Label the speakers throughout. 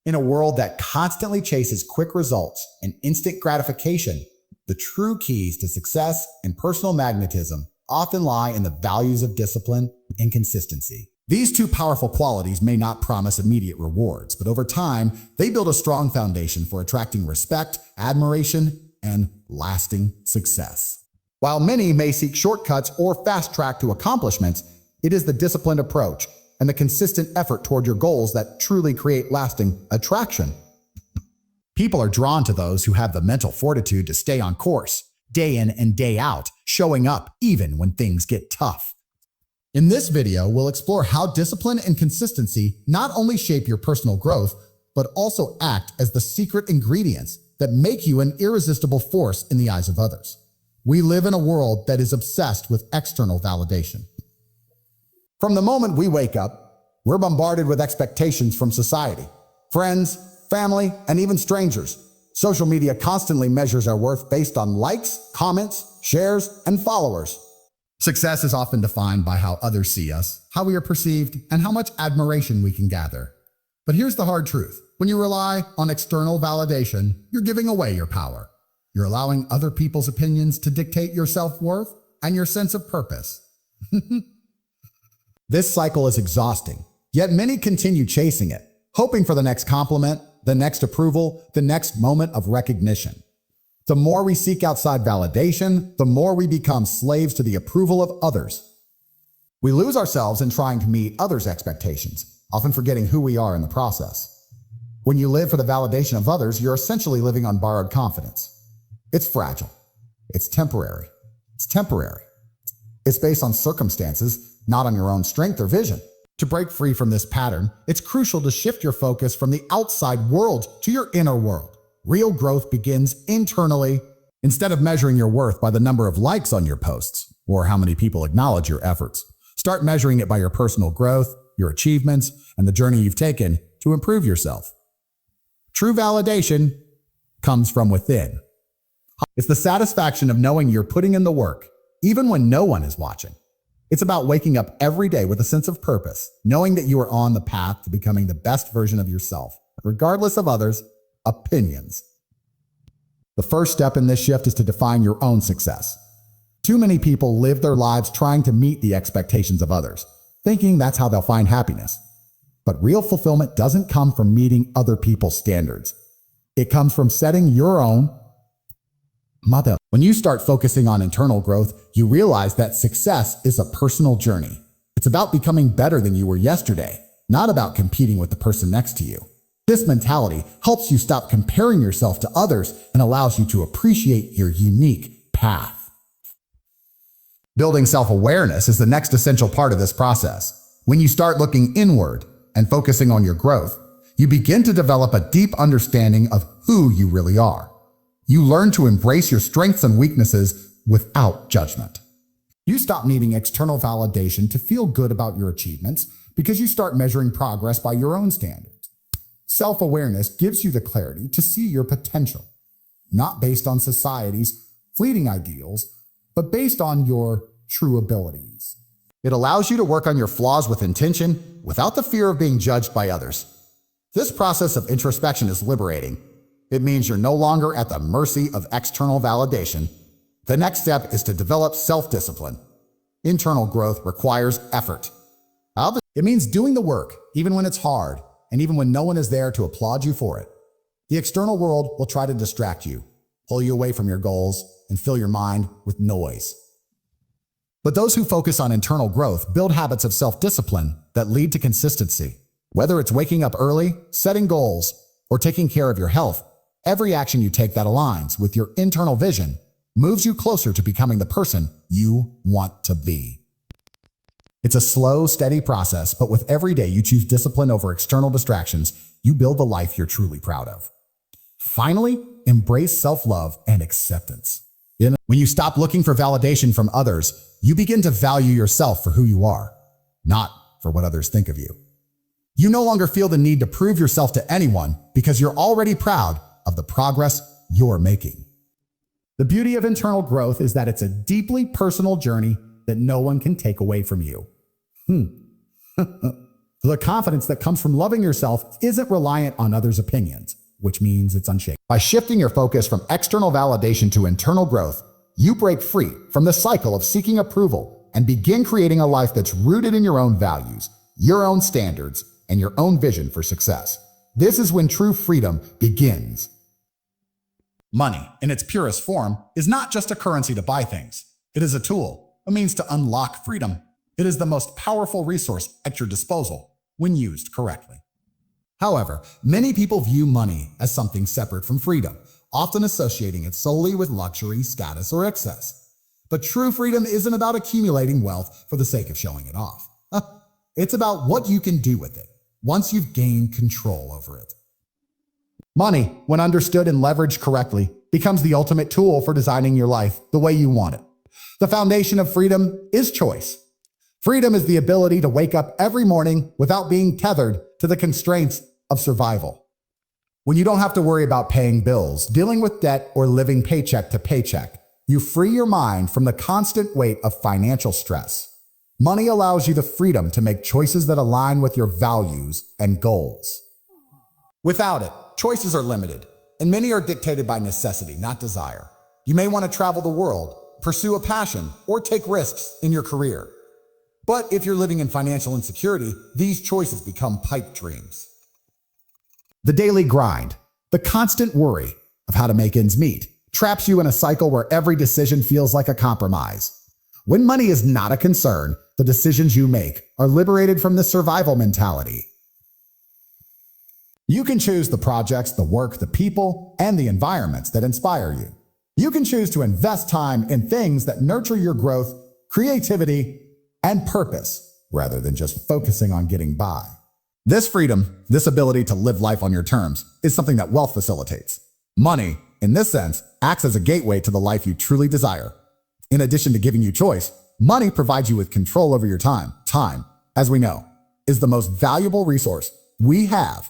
Speaker 1: In a world that constantly chases quick results and instant gratification, the true keys to success and personal magnetism often lie in the values of discipline and consistency. These two powerful qualities may not promise immediate rewards, but over time, they build a strong foundation for attracting respect, admiration, and lasting success. While many may seek shortcuts or fast track to accomplishments, it is the disciplined approach and the consistent effort toward your goals that truly create lasting attraction. People are drawn to those who have the mental fortitude to stay on course, day in and day out, showing up even when things get tough. In this video, we'll explore how discipline and consistency not only shape your personal growth, but also act as the secret ingredients that make you an irresistible force in the eyes of others. We live in a world that is obsessed with external validation. From the moment we wake up, we're bombarded with expectations from society, friends, family, and even strangers. Social media constantly measures our worth based on likes, comments, shares, and followers. Success is often defined by how others see us, how we are perceived, and how much admiration we can gather. But here's the hard truth. When you rely on external validation, you're giving away your power. You're allowing other people's opinions to dictate your self-worth and your sense of purpose. This cycle is exhausting, yet many continue chasing it, hoping for the next compliment, the next approval, the next moment of recognition. The more we seek outside validation, the more we become slaves to the approval of others. We lose ourselves in trying to meet others' expectations, often forgetting who we are in the process. When you live for the validation of others, you're essentially living on borrowed confidence. It's fragile. It's temporary. It's based on circumstances, not on your own strength or vision. To break free from this pattern, it's crucial to shift your focus from the outside world to your inner world. Real growth begins internally. Instead of measuring your worth by the number of likes on your posts or how many people acknowledge your efforts, start measuring it by your personal growth, your achievements, and the journey you've taken to improve yourself. True validation comes from within. It's the satisfaction of knowing you're putting in the work, even when no one is watching. It's about waking up every day with a sense of purpose, knowing that you are on the path to becoming the best version of yourself, regardless of others' opinions. The first step in this shift is to define your own success. Too many people live their lives trying to meet the expectations of others, thinking that's how they'll find happiness. But real fulfillment doesn't come from meeting other people's standards. It comes from setting your own model. When you start focusing on internal growth, you realize that success is a personal journey. It's about becoming better than you were yesterday, not about competing with the person next to you. This mentality helps you stop comparing yourself to others and allows you to appreciate your unique path. Building self-awareness is the next essential part of this process. When you start looking inward and focusing on your growth, you begin to develop a deep understanding of who you really are. You learn to embrace your strengths and weaknesses without judgment. You stop needing external validation to feel good about your achievements because you start measuring progress by your own standards. Self-awareness gives you the clarity to see your potential, not based on society's fleeting ideals, but based on your true abilities. It allows you to work on your flaws with intention without the fear of being judged by others. This process of introspection is liberating. It means you're no longer at the mercy of external validation. The next step is to develop self-discipline. Internal growth requires effort. It means doing the work, even when it's hard, and even when no one is there to applaud you for it. The external world will try to distract you, pull you away from your goals, and fill your mind with noise. But those who focus on internal growth build habits of self-discipline that lead to consistency. Whether it's waking up early, setting goals, or taking care of your health, every action you take that aligns with your internal vision moves you closer to becoming the person you want to be. It's a slow, steady process, but with every day you choose discipline over external distractions, you build the life you're truly proud of. Finally, embrace self-love and acceptance. When you stop looking for validation from others, you begin to value yourself for who you are, not for what others think of you. You no longer feel the need to prove yourself to anyone because you're already proud of the progress you're making. The beauty of internal growth is that it's a deeply personal journey that no one can take away from you. The confidence that comes from loving yourself isn't reliant on others' opinions, which means it's unshakable. By shifting your focus from external validation to internal growth, you break free from the cycle of seeking approval and begin creating a life that's rooted in your own values, your own standards, and your own vision for success. This is when true freedom begins. Money, in its purest form, is not just a currency to buy things. It is a tool, a means to unlock freedom. It is the most powerful resource at your disposal when used correctly. However, many people view money as something separate from freedom, often associating it solely with luxury, status, or excess. But true freedom isn't about accumulating wealth for the sake of showing it off. It's about what you can do with it once you've gained control over it. Money, when understood and leveraged correctly, becomes the ultimate tool for designing your life the way you want it. The foundation of freedom is choice. Freedom is the ability to wake up every morning without being tethered to the constraints of survival. When you don't have to worry about paying bills, dealing with debt, or living paycheck to paycheck, you free your mind from the constant weight of financial stress. Money allows you the freedom to make choices that align with your values and goals. Without it, choices are limited, and many are dictated by necessity, not desire. You may want to travel the world, pursue a passion, or take risks in your career. But if you're living in financial insecurity, these choices become pipe dreams. The daily grind, the constant worry of how to make ends meet, traps you in a cycle where every decision feels like a compromise. When money is not a concern, the decisions you make are liberated from the survival mentality. You can choose the projects, the work, the people, and the environments that inspire you. You can choose to invest time in things that nurture your growth, creativity, and purpose, rather than just focusing on getting by. This freedom, this ability to live life on your terms, is something that wealth facilitates. Money, in this sense, acts as a gateway to the life you truly desire. In addition to giving you choice, money provides you with control over your time. Time, as we know, is the most valuable resource we have.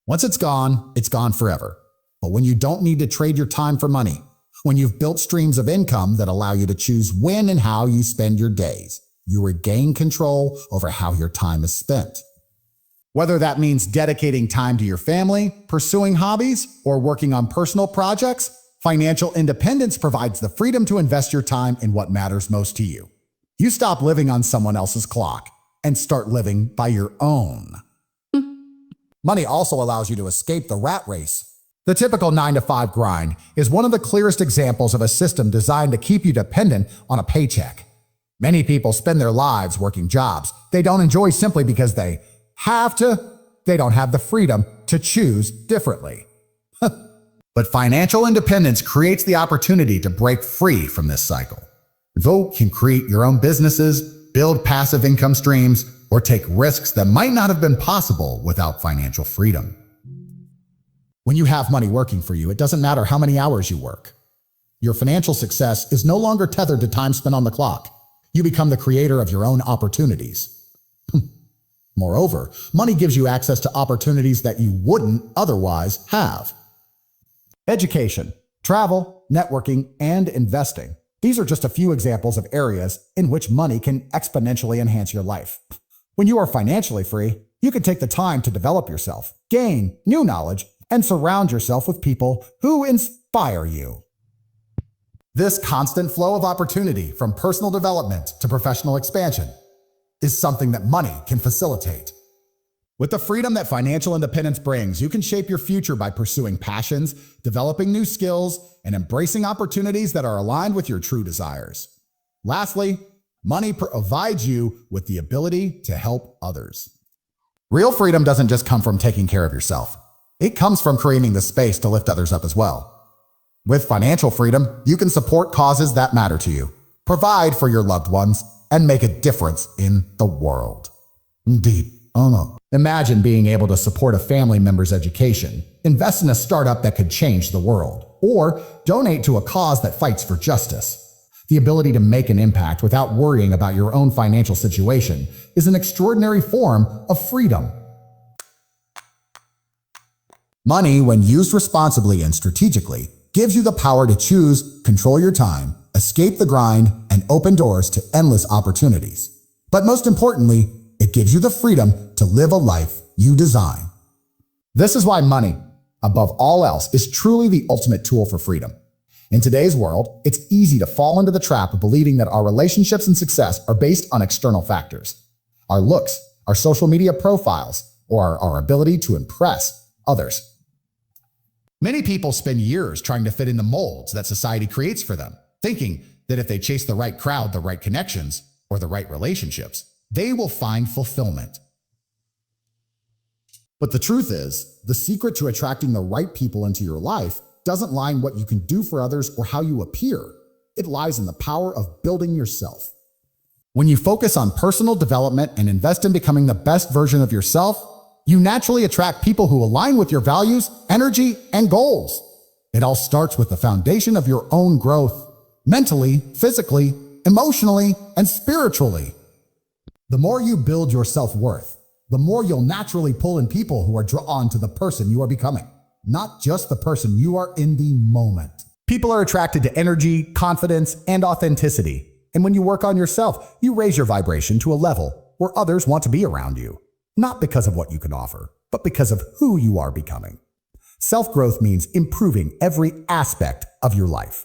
Speaker 1: Once it's gone forever. But when you don't need to trade your time for money, when you've built streams of income that allow you to choose when and how you spend your days, you regain control over how your time is spent. Whether that means dedicating time to your family, pursuing hobbies, or working on personal projects, financial independence provides the freedom to invest your time in what matters most to you. You stop living on someone else's clock and start living by your own. Money also allows you to escape the rat race. The typical 9-to-5 grind is one of the clearest examples of a system designed to keep you dependent on a paycheck. Many people spend their lives working jobs they don't enjoy simply because they don't have the freedom to choose differently. But financial independence creates the opportunity to break free from this cycle. You can create your own businesses, build passive income streams, or take risks that might not have been possible without financial freedom. When you have money working for you, it doesn't matter how many hours you work. Your financial success is no longer tethered to time spent on the clock. You become the creator of your own opportunities. Moreover, money gives you access to opportunities that you wouldn't otherwise have. Education, travel, networking, and investing. These are just a few examples of areas in which money can exponentially enhance your life. When you are financially free, you can take the time to develop yourself, gain new knowledge, and surround yourself with people who inspire you. This constant flow of opportunity, from personal development to professional expansion, is something that money can facilitate. With the freedom that financial independence brings, you can shape your future by pursuing passions, developing new skills, and embracing opportunities that are aligned with your true desires. Lastly, money provides you with the ability to help others. Real freedom doesn't just come from taking care of yourself. It comes from creating the space to lift others up as well. With financial freedom, you can support causes that matter to you, provide for your loved ones, and make a difference in the world. Indeed. Imagine being able to support a family member's education, invest in a startup that could change the world, or donate to a cause that fights for justice. The ability to make an impact without worrying about your own financial situation is an extraordinary form of freedom. Money, when used responsibly and strategically, gives you the power to choose, control your time, escape the grind, and open doors to endless opportunities. But most importantly, it It gives you the freedom to live a life you design. This is why money, above all else, is truly the ultimate tool for freedom. In today's world, it's easy to fall into the trap of believing that our relationships and success are based on external factors. Our looks, our social media profiles, or our ability to impress others. Many people spend years trying to fit in the molds that society creates for them, thinking that if they chase the right crowd, the right connections, or the right relationships, they will find fulfillment. But the truth is, the secret to attracting the right people into your life doesn't lie in what you can do for others or how you appear. It lies in the power of building yourself. When you focus on personal development and invest in becoming the best version of yourself, you naturally attract people who align with your values, energy, and goals. It all starts with the foundation of your own growth, mentally, physically, emotionally, and spiritually. The more you build your self-worth, the more you'll naturally pull in people who are drawn to the person you are becoming, not just the person you are in the moment. People are attracted to energy, confidence, and authenticity. And when you work on yourself, you raise your vibration to a level where others want to be around you. Not because of what you can offer, but because of who you are becoming. Self-growth means improving every aspect of your life.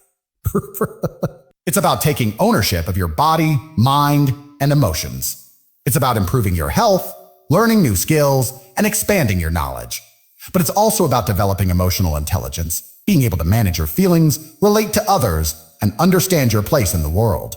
Speaker 1: It's about taking ownership of your body, mind, and emotions. It's about improving your health, learning new skills, and expanding your knowledge. But it's also about developing emotional intelligence, being able to manage your feelings, relate to others, and understand your place in the world.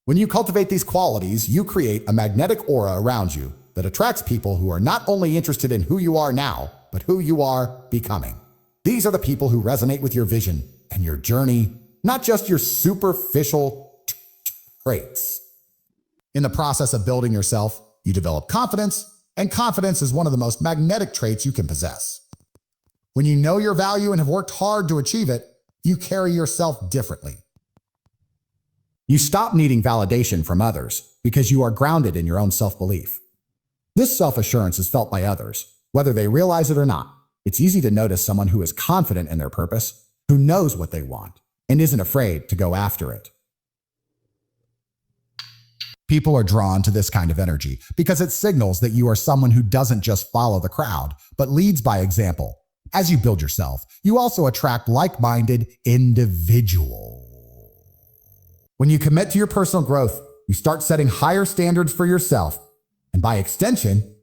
Speaker 1: When you cultivate these qualities, you create a magnetic aura around you that attracts people who are not only interested in who you are now, but who you are becoming. These are the people who resonate with your vision and your journey, not just your superficial traits. In the process of building yourself, you develop confidence, and confidence is one of the most magnetic traits you can possess. When you know your value and have worked hard to achieve it, you carry yourself differently. You stop needing validation from others because you are grounded in your own self-belief. This self-assurance is felt by others, whether they realize it or not. It's easy to notice someone who is confident in their purpose, who knows what they want, and isn't afraid to go after it. People are drawn to this kind of energy because it signals that you are someone who doesn't just follow the crowd, but leads by example. As you build yourself, you also attract like-minded individuals. When you commit to your personal growth, you start setting higher standards for yourself, and by extension,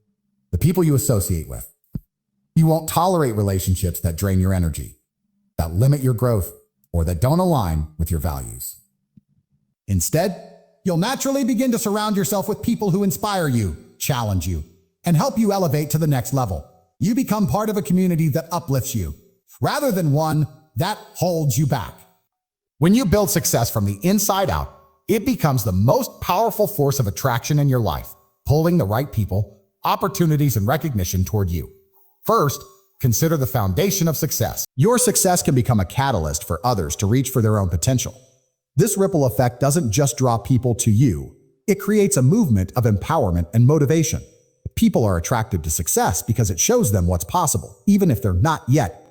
Speaker 1: the people you associate with. You won't tolerate relationships that drain your energy, that limit your growth, or that don't align with your values. Instead, you'll naturally begin to surround yourself with people who inspire you, challenge you, and help you elevate to the next level. You become part of a community that uplifts you, rather than one that holds you back. When you build success from the inside out, it becomes the most powerful force of attraction in your life, pulling the right people, opportunities, and recognition toward you. First, consider the foundation of success. Your success can become a catalyst for others to reach for their own potential. This ripple effect doesn't just draw people to you. It creates a movement of empowerment and motivation. People are attracted to success because it shows them what's possible, even if they're not yet.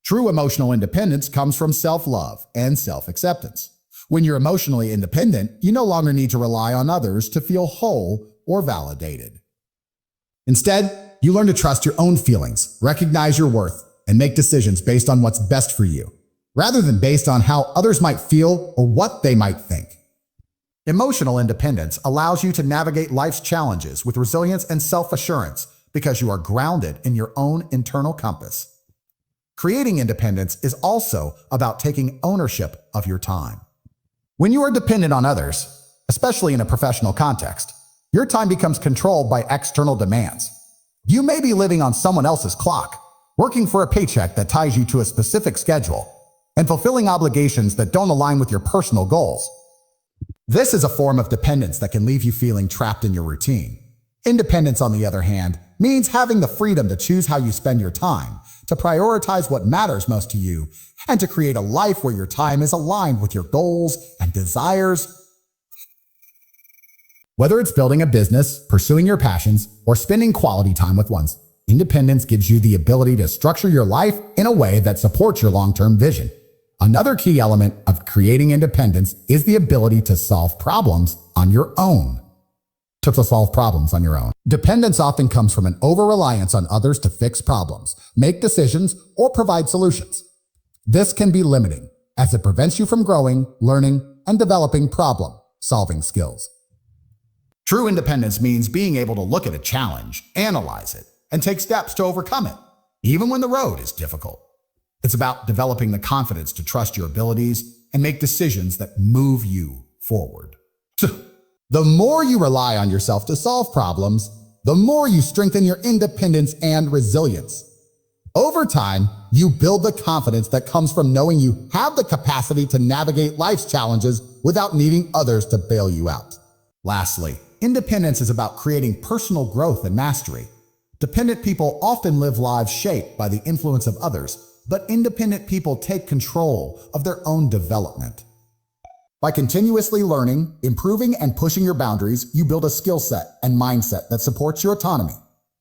Speaker 1: True emotional independence comes from self-love and self-acceptance. When you're emotionally independent, you no longer need to rely on others to feel whole or validated. Instead, you learn to trust your own feelings, recognize your worth, and make decisions based on what's best for you, rather than based on how others might feel or what they might think. Emotional independence allows you to navigate life's challenges with resilience and self-assurance because you are grounded in your own internal compass. Creating independence is also about taking ownership of your time. When you are dependent on others, especially in a professional context, your time becomes controlled by external demands. You may be living on someone else's clock, working for a paycheck that ties you to a specific schedule, and fulfilling obligations that don't align with your personal goals. This is a form of dependence that can leave you feeling trapped in your routine. Independence, on the other hand, means having the freedom to choose how you spend your time, to prioritize what matters most to you, and to create a life where your time is aligned with your goals and desires. Whether it's building a business, pursuing your passions, or spending quality time with ones, independence gives you the ability to structure your life in a way that supports your long-term vision. Another key element of creating independence is the ability to solve problems on your own. to solve problems on your own. Dependence often comes from an over-reliance on others to fix problems, make decisions, or provide solutions. This can be limiting, as it prevents you from growing, learning, and developing problem-solving skills. True independence means being able to look at a challenge, analyze it, and take steps to overcome it, even when the road is difficult. It's about developing the confidence to trust your abilities and make decisions that move you forward. The more you rely on yourself to solve problems, the more you strengthen your independence and resilience. Over time, you build the confidence that comes from knowing you have the capacity to navigate life's challenges without needing others to bail you out. Lastly, independence is about creating personal growth and mastery. Dependent people often live lives shaped by the influence of others, but independent people take control of their own development. By continuously learning, improving, and pushing your boundaries, you build a skill set and mindset that supports your autonomy.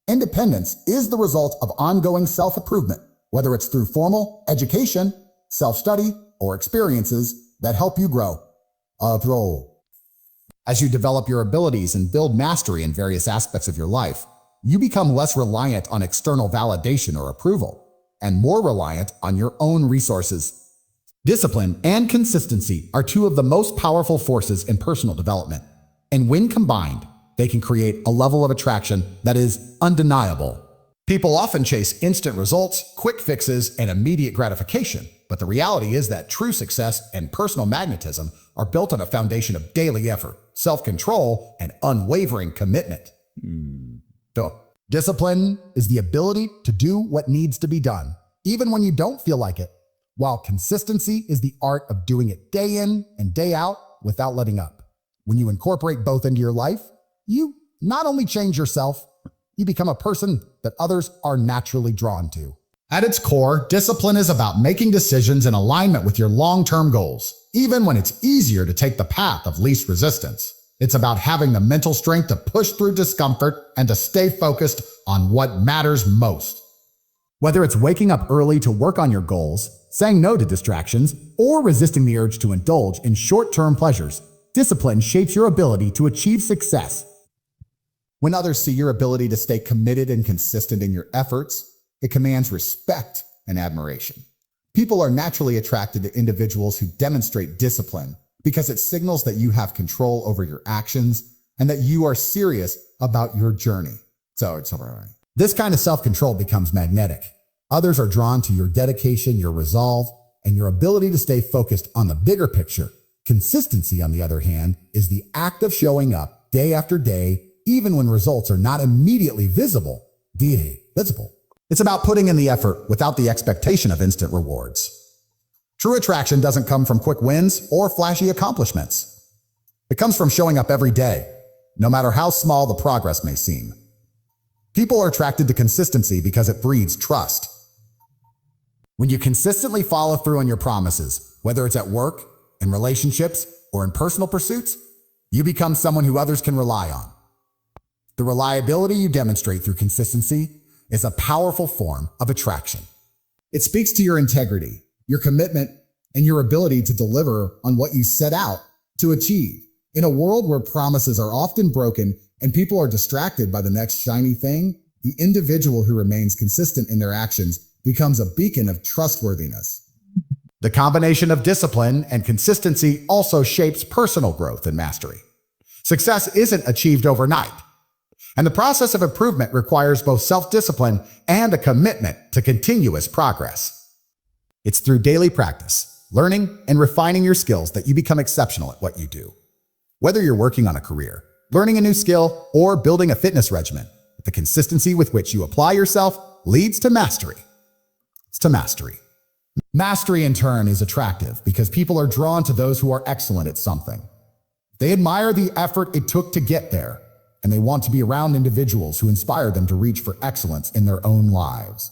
Speaker 1: Independence is the result of ongoing self-improvement, whether it's through formal education, self-study, or experiences that help you grow. As you develop your abilities and build mastery in various aspects of your life, you become less reliant on external validation or approval, and more reliant on your own resources. Discipline and consistency are two of the most powerful forces in personal development, and when combined, they can create a level of attraction that is undeniable. People often chase instant results, quick fixes, and immediate gratification, but the reality is that true success and personal magnetism are built on a foundation of daily effort, self-control, and unwavering commitment. Discipline is the ability to do what needs to be done, even when you don't feel like it, while consistency is the art of doing it day in and day out without letting up. When you incorporate both into your life, you not only change yourself, you become a person that others are naturally drawn to. At its core, discipline is about making decisions in alignment with your long-term goals, even when it's easier to take the path of least resistance. It's about having the mental strength to push through discomfort and to stay focused on what matters most. Whether it's waking up early to work on your goals, saying no to distractions, or resisting the urge to indulge in short-term pleasures, discipline shapes your ability to achieve success. When others see your ability to stay committed and consistent in your efforts, it commands respect and admiration. People are naturally attracted to individuals who demonstrate discipline because it signals that you have control over your actions and that you are serious about your journey. This kind of self-control becomes magnetic. Others are drawn to your dedication, your resolve, and your ability to stay focused on the bigger picture. Consistency, on the other hand, is the act of showing up day after day, even when results are not immediately visible. It's about putting in the effort without the expectation of instant rewards. True attraction doesn't come from quick wins or flashy accomplishments. It comes from showing up every day, no matter how small the progress may seem. People are attracted to consistency because it breeds trust. When you consistently follow through on your promises, whether it's at work, in relationships, or in personal pursuits, you become someone who others can rely on. The reliability you demonstrate through consistency is a powerful form of attraction. It speaks to your integrity, your commitment, and your ability to deliver on what you set out to achieve. In a world where promises are often broken and people are distracted by the next shiny thing, the individual who remains consistent in their actions becomes a beacon of trustworthiness. The combination of discipline and consistency also shapes personal growth and mastery. Success isn't achieved overnight, and the process of improvement requires both self-discipline and a commitment to continuous progress. It's through daily practice, learning, and refining your skills that you become exceptional at what you do. Whether you're working on a career, learning a new skill, or building a fitness regimen, the consistency with which you apply yourself leads to mastery. Mastery, in turn, is attractive because people are drawn to those who are excellent at something. They admire the effort it took to get there, and they want to be around individuals who inspire them to reach for excellence in their own lives.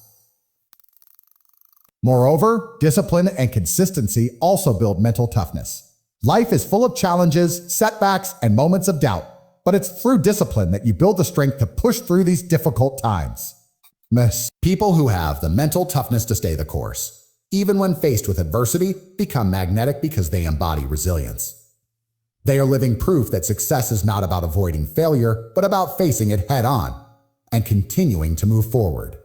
Speaker 1: Moreover, discipline and consistency also build mental toughness. Life is full of challenges, setbacks, and moments of doubt, but it's through discipline that you build the strength to push through these difficult times. People who have the mental toughness to stay the course, even when faced with adversity, become magnetic because they embody resilience. They are living proof that success is not about avoiding failure, but about facing it head on and continuing to move forward.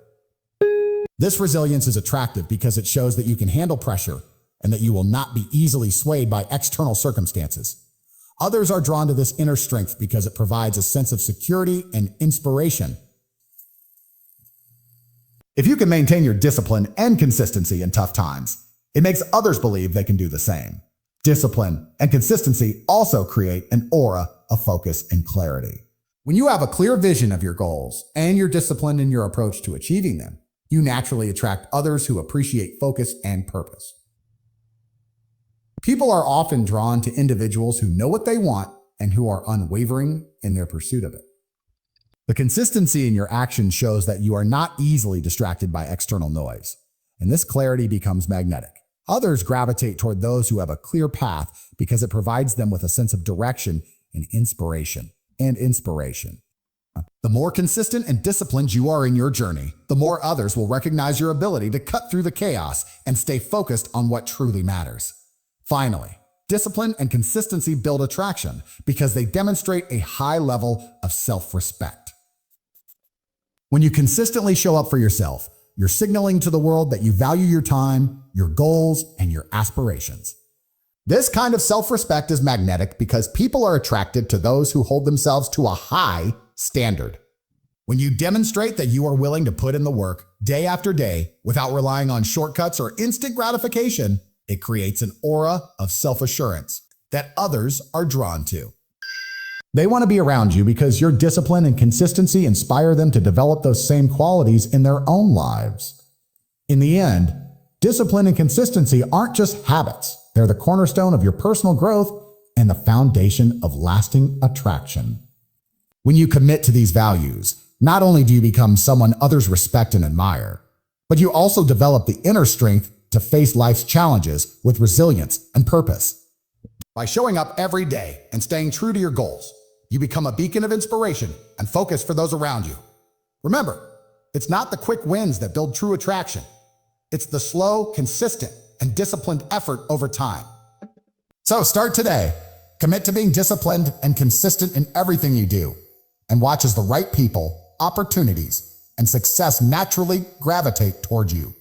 Speaker 1: This resilience is attractive because it shows that you can handle pressure and that you will not be easily swayed by external circumstances. Others are drawn to this inner strength because it provides a sense of security and inspiration. If you can maintain your discipline and consistency in tough times, it makes others believe they can do the same. Discipline and consistency also create an aura of focus and clarity. When you have a clear vision of your goals and you're disciplined in your approach to achieving them, you naturally attract others who appreciate focus and purpose. People are often drawn to individuals who know what they want and who are unwavering in their pursuit of it. The consistency in your actions shows that you are not easily distracted by external noise, and this clarity becomes magnetic. Others gravitate toward those who have a clear path because it provides them with a sense of direction and inspiration. The more consistent and disciplined you are in your journey, the more others will recognize your ability to cut through the chaos and stay focused on what truly matters. Finally, discipline and consistency build attraction because they demonstrate a high level of self-respect. When you consistently show up for yourself, you're signaling to the world that you value your time, your goals, and your aspirations. This kind of self-respect is magnetic because people are attracted to those who hold themselves to a high standard. When you demonstrate that you are willing to put in the work day after day without relying on shortcuts or instant gratification, it creates an aura of self-assurance that others are drawn to. They want to be around you because your discipline and consistency inspire them to develop those same qualities in their own lives. In the end, discipline and consistency aren't just habits. They're the cornerstone of your personal growth and the foundation of lasting attraction. When you commit to these values, not only do you become someone others respect and admire, but you also develop the inner strength to face life's challenges with resilience and purpose. By showing up every day and staying true to your goals, you become a beacon of inspiration and focus for those around you. Remember, it's not the quick wins that build true attraction. It's the slow, consistent, and disciplined effort over time. So start today. Commit to being disciplined and consistent in everything you do, and watch as the right people, opportunities, and success naturally gravitate toward you.